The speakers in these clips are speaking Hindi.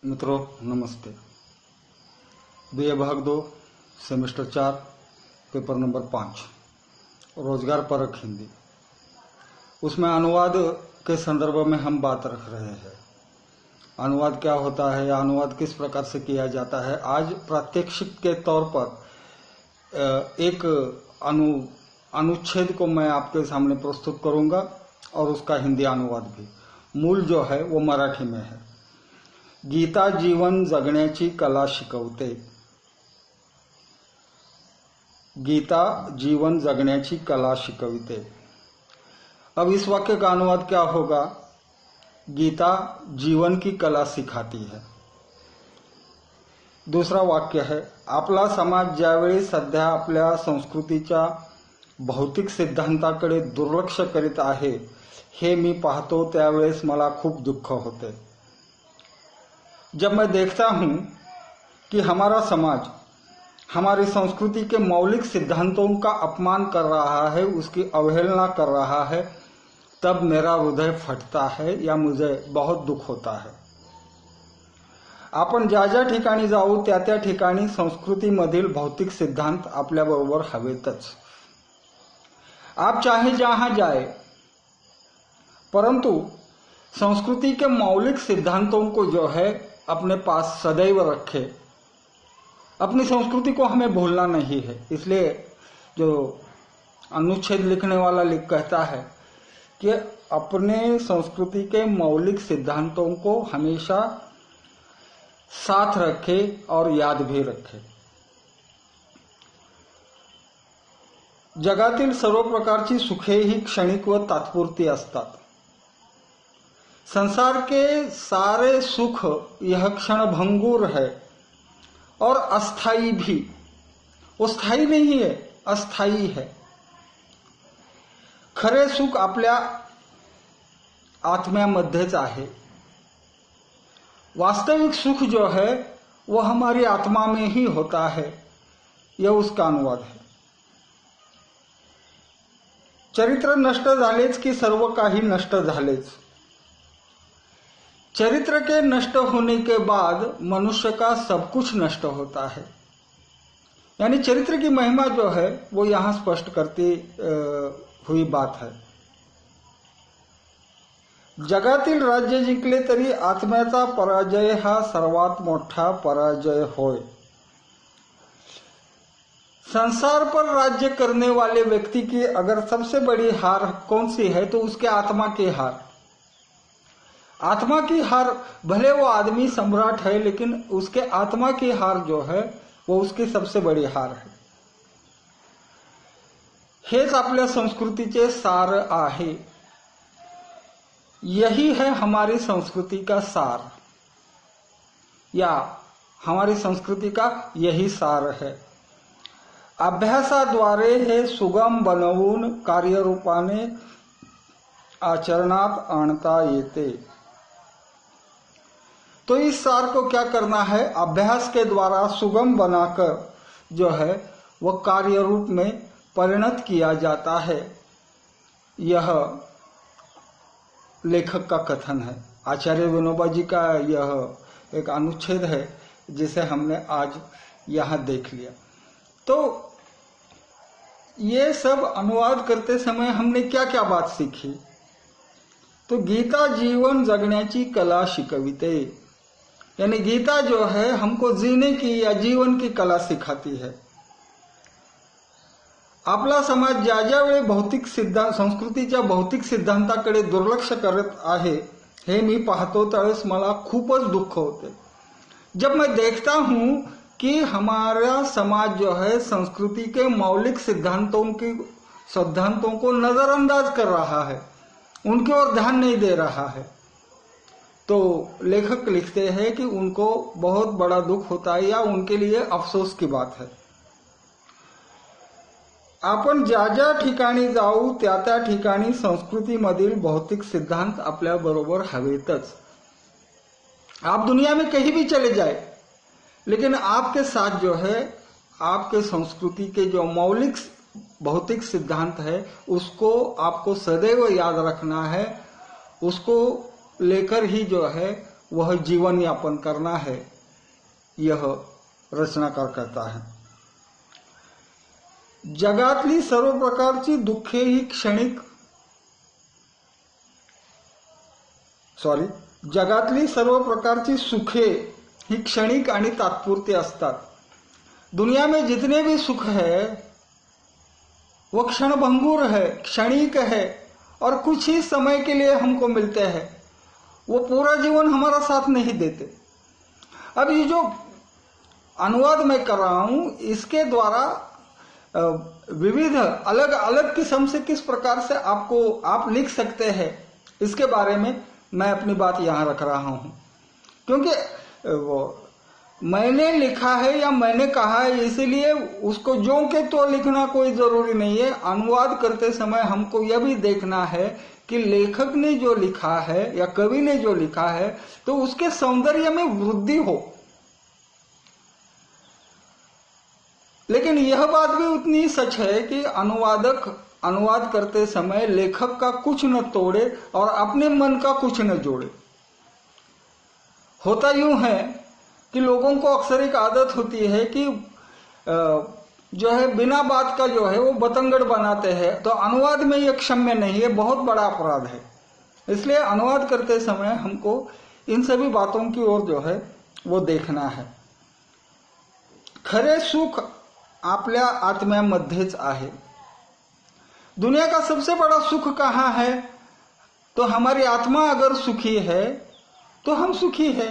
मित्रों नमस्ते। बीए भाग 2 सेमेस्टर 4 पेपर नंबर 5 रोजगार परक हिंदी। उसमें अनुवाद के संदर्भ में हम बात रख रहे हैं। अनुवाद क्या होता है या अनुवाद किस प्रकार से किया जाता है। आज प्रात्यक्षिक के तौर पर एक अनुच्छेद को मैं आपके सामने प्रस्तुत करूंगा और उसका हिंदी अनुवाद भी। मूल जो है वो मराठी में है। गीता जीवन जगण्याची कला शिकवते। गीता जीवन जगण्याची कला शिकविते। अब इस वाक्य का अनुवाद क्या होगा? गीता जीवन की कला सिखाती है। दूसरा वाक्य है, आपला समाज ज्यावेळी सध्या आपल्या संस्कृतीच्या भौतिक सिद्धांताकडे दुर्लक्ष करीत आहे हे मी पाहतो त्यावेळेस मला खूप दुःख होते। जब मैं देखता हूं कि हमारा समाज हमारी संस्कृति के मौलिक सिद्धांतों का अपमान कर रहा है, उसकी अवहेलना कर रहा है, तब मेरा हृदय फटता है या मुझे बहुत दुख होता है। आपण ज्या ज्या ठिकाणी जाऊ त्या त्या ठिकाणी संस्कृतीमधील भौतिक सिद्धांत आपल्याबरोबर हवेतच। आप चाहे जहां जाए, परंतु संस्कृति के मौलिक सिद्धांतों को जो है अपने पास सदैव रखे। अपनी संस्कृति को हमें भूलना नहीं है। इसलिए जो अनुच्छेद लिखने वाला कहता है कि अपने संस्कृति के मौलिक सिद्धांतों को हमेशा साथ रखे और याद भी रखे। जगातील सर्व प्रकारची सुखे ही क्षणिक व तात्पुरती असतात। संसार के सारे सुख यह क्षण भंगुर है और अस्थाई भी। वो स्थायी नहीं है, अस्थाई है। खरे सुख आपल्या आत्म्यामध्येच आहे। वास्तविक सुख जो है वो हमारी आत्मा में ही होता है। यह उसका अनुवाद है। चरित्र नष्ट झालेच की सर्व काही नष्ट झालेच। चरित्र के नष्ट होने के बाद मनुष्य का सब कुछ नष्ट होता है। यानी चरित्र की महिमा जो है वो यहां स्पष्ट करती हुई बात है। जगातील राज्य जिंकले तरी आत्म्याचा पराजय हा सर्वात मोठा पराजय होय। संसार पर राज्य करने वाले व्यक्ति की अगर सबसे बड़ी हार कौन सी है तो उसके आत्मा की हार। आत्मा की हार, भले वो आदमी सम्राट है लेकिन उसके आत्मा की हार जो है वो उसकी सबसे बड़ी हार है। हेच आपल्या संस्कृतीचे सार आहे। यही है हमारी संस्कृति का सार, या हमारी संस्कृति का यही सार है। अभ्यासाद्वारे हे सुगम बनवून कार्यरूपाने आचरणात आणता येते। तो इस सार को क्या करना है? अभ्यास के द्वारा सुगम बनाकर जो है वह कार्य रूप में परिणत किया जाता है। यह लेखक का कथन है। आचार्य विनोबा जी का यह एक अनुच्छेद है जिसे हमने आज यहां देख लिया। तो ये सब अनुवाद करते समय हमने क्या क्या बात सीखी? तो गीता जीवन जगण्याची कला शिकविते। यानी गीता जो है हमको जीने की या जीवन की कला सिखाती है। आपला समाज ज्या ज्या वेळी भौतिक सिद्धांत संस्कृतीच्या भौतिक सिद्धांताकडे दुर्लक्ष करत आहे हे मी पाहतो त्यावेळेस मला खूपच दुःख होते। जब मैं देखता हूं कि हमारा समाज जो है संस्कृति के मौलिक सिद्धांतों को नजरअंदाज कर रहा है, उनकी ओर ध्यान नहीं दे रहा है, तो लेखक लिखते हैं कि उनको बहुत बड़ा दुख होता है या उनके लिए अफसोस की बात है। आपण ज्या ज्या ठिकाणी जाऊ त्या त्या ठिकाणी संस्कृतीमधील भौतिक सिद्धांत आपल्या बरोबर हवेतच। आप दुनिया में कहीं भी चले जाए, लेकिन आपके साथ जो है आपके संस्कृति के जो मौलिक भौतिक सिद्धांत है उसको आपको सदैव याद रखना है। उसको लेकर ही जो है वह जीवन यापन करना है, यह रचनाकार कहता है। जगातली सर्व प्रकारची दुःखे ही जगातली सर्व प्रकारची सुखे ही क्षणिक आणि तात्पुरती असतात। दुनिया में जितने भी सुख है वो क्षणभंगुर है, क्षणिक है और कुछ ही समय के लिए हमको मिलते हैं, वो पूरा जीवन हमारा साथ नहीं देते। अब ये जो अनुवाद मैं कर रहा हूं, इसके द्वारा विविध अलग अलग किस्म से किस प्रकार से आप लिख सकते हैं, इसके बारे में मैं अपनी बात यहां रख रहा हूं। क्योंकि वो मैंने लिखा है या मैंने कहा है, इसीलिए उसको जो के तो लिखना कोई जरूरी नहीं है। अनुवाद करते समय हमको यह भी देखना है कि लेखक ने जो लिखा है या कवि ने जो लिखा है तो उसके सौंदर्य में वृद्धि हो। लेकिन यह बात भी उतनी सच है कि अनुवादक अनुवाद करते समय लेखक का कुछ न तोड़े और अपने मन का कुछ न जोड़े। होता यूं है कि लोगों को अक्सर एक आदत होती है कि जो है बिना बात का जो है वो बतंगड़ बनाते हैं, तो अनुवाद में ये क्षम्य नहीं है, बहुत बड़ा अपराध है। इसलिए अनुवाद करते समय हमको इन सभी बातों की ओर जो है वो देखना है। खरे सुख आपल्या आत्म्यामध्येच आहे। दुनिया का सबसे बड़ा सुख कहाँ है? तो हमारी आत्मा अगर सुखी है तो हम सुखी है,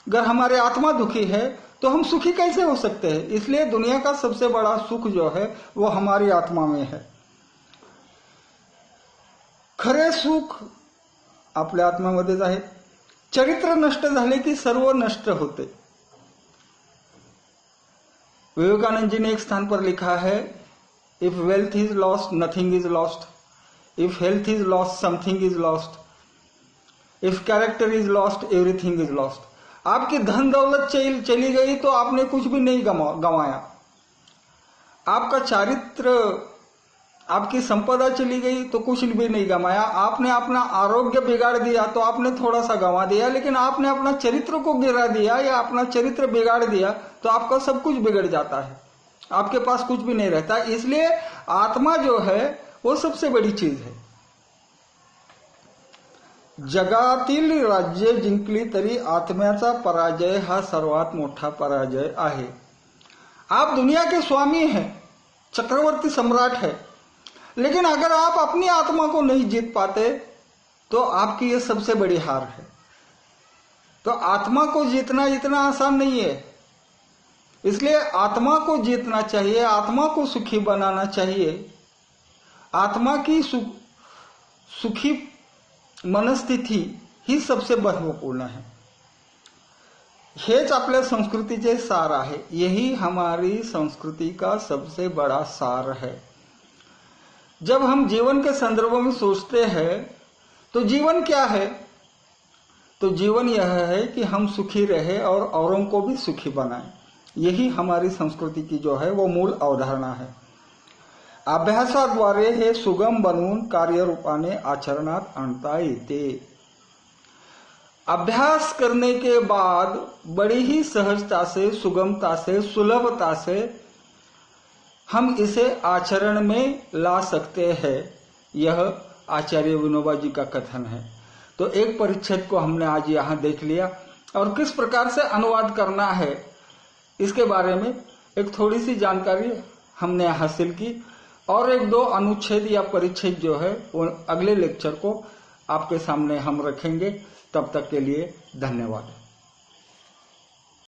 अगर हमारी आत्मा दुखी है तो हम सुखी कैसे हो सकते हैं? इसलिए दुनिया का सबसे बड़ा सुख जो है वो हमारी आत्मा में है। खरे सुख आपल्या आत्म्यामध्येच आहे। चरित्र नष्ट झाले की सर्व नष्ट होते। विवेकानंद जी ने एक स्थान पर लिखा है, if wealth is lost nothing is lost, if health is lost something is lost, if character is lost everything is lost. आपकी धन दौलत चली गई तो आपने कुछ भी नहीं गंवाया। आपका चारित्र, आपकी संपदा चली गई तो कुछ भी नहीं गंवाया। आपने अपना आरोग्य बिगाड़ दिया तो आपने थोड़ा सा गंवा दिया, लेकिन आपने अपना चरित्र को गिरा दिया या अपना चरित्र बिगाड़ दिया तो आपका सब कुछ बिगड़ जाता है, आपके पास कुछ भी नहीं रहता। इसलिए आत्मा जो है वो सबसे बड़ी चीज है। जगातील राज्य जिंकली तरी आत्म्याचा पराजय हा सर्वात मोठा पराजय आहे। आप दुनिया के स्वामी हैं, चक्रवर्ती सम्राट है, लेकिन अगर आप अपनी आत्मा को नहीं जीत पाते तो आपकी ये सबसे बड़ी हार है। तो आत्मा को जीतना इतना आसान नहीं है, इसलिए आत्मा को जीतना चाहिए, आत्मा को सुखी बनाना चाहिए। आत्मा की सुखी मनस्थिती ही सबसे महत्वपूर्ण है। हेच आपल्या संस्कृतीचे सार आहे, यही हमारी संस्कृति का सबसे बड़ा सार है। जब हम जीवन के संदर्भ में सोचते हैं तो जीवन क्या है? तो जीवन यह है कि हम सुखी रहे और औरों को भी सुखी बनाएं। यही हमारी संस्कृती की जो है वो मूल अवधारणा है। अभ्यासाद्वारे हे सुगम बनवून कार्यरूपाने आचरणात आणता येते। अभ्यास करने के बाद बड़ी ही सहजता से, सुगमता से, सुलभता से हम इसे आचरण में ला सकते हैं। यह आचार्य विनोबा जी का कथन है। तो एक परिच्छेद को हमने आज यहाँ देख लिया और किस प्रकार से अनुवाद करना है इसके बारे में एक थोड़ी सी जानकारी हमने हासिल की, और एक दो अनुच्छेद या परिच्छेद जो है वो अगले लेक्चर को आपके सामने हम रखेंगे। तब तक के लिए धन्यवाद।